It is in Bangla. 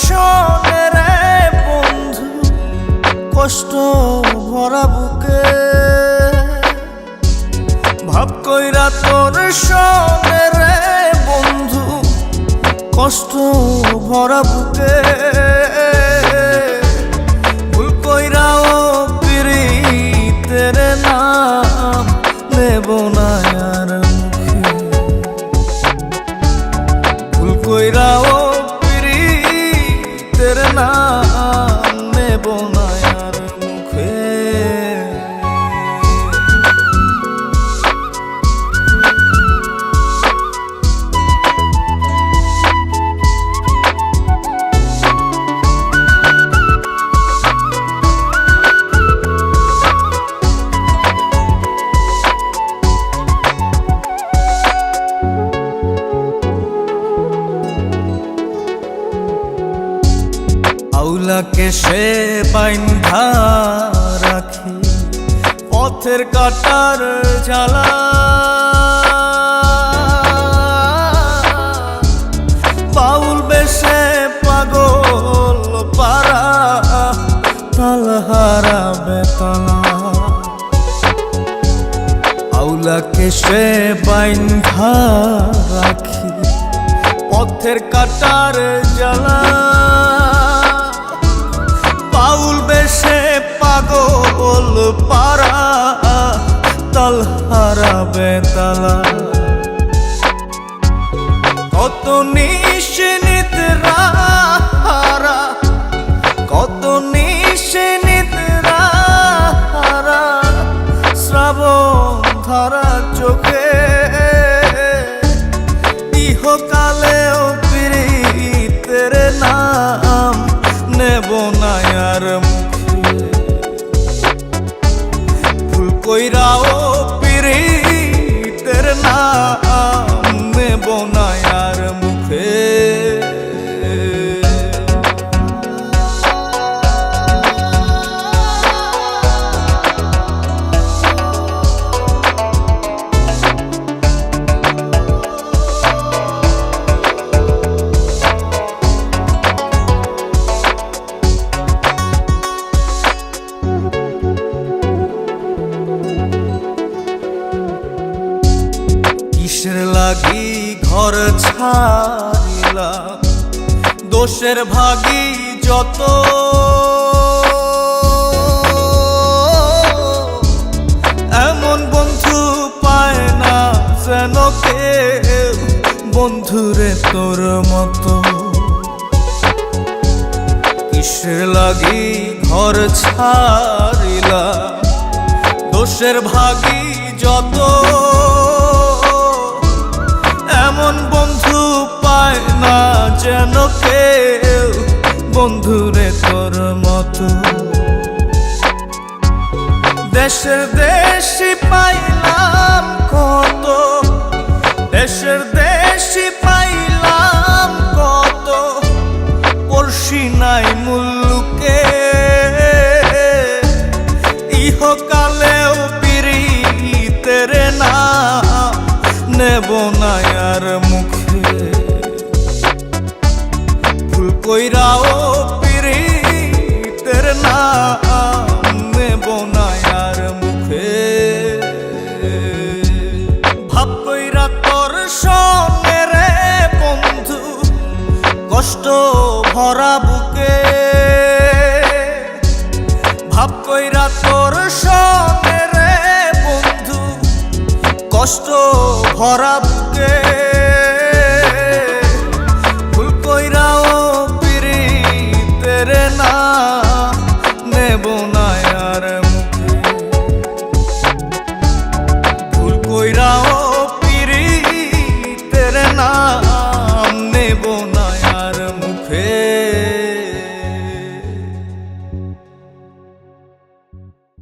শোনে রে বন্ধু, কষ্ট ভরা বুকে ভাব কইরা তোর শোনে রে বন্ধু, কষ্ট ভরা বুকে ভুল কইরাও পিরিতের নাম নেব না আর মুখে, ভুল কইরাও পিরিতের নাম নেব না আর মুখে। আউলাকে সে বাইন্ধা রাখি পথের কাটার জ্বালা, বাউল বেশে পাগল পারা তালহারা বেতলা। আউলাকে সে বাইন্ধা রাখি পথের কাটার জ্বালা, বাউল বেশে পাগল পারা তালহারা বেতালা। কত নিশিনিতরা কত নিশিনিতরা শ্রাবণ ধারা চোখে, ইহকালেও পিরিতের নাম নেব না আর মুখে, ভুল কইরাও পিরিতের নাম নেব না আর মুখে। কিসের লাগি ঘর ছাড়িলাম, দোষের ভাগী যত, এমন বন্ধু পায় না যেন কেউ বন্ধুরে তোর মতো। কিসের লাগি ঘর ছাড়িলাম, দোষের ভাগী যত, এমন বন্ধু পায় না যেন কেউ বন্ধুরে তোর মতো। দেশের দেশি পাইলাম কত, দেশের দেশি পাইলাম কত, পড়শি নাই মুল্লুকে, ইহকালেও পিরিতের নাম নেব না আর মুখে, ভুল কইরাও পিরিতের নাম নেব না আর মুখে। ভাব কইরা তোর সঙ্গে রে বন্ধু, কষ্ট ভরা বুকে ভাব কইরা তোর সঙ্গে রে বন্ধু, কষ্ট ভরা বুকে।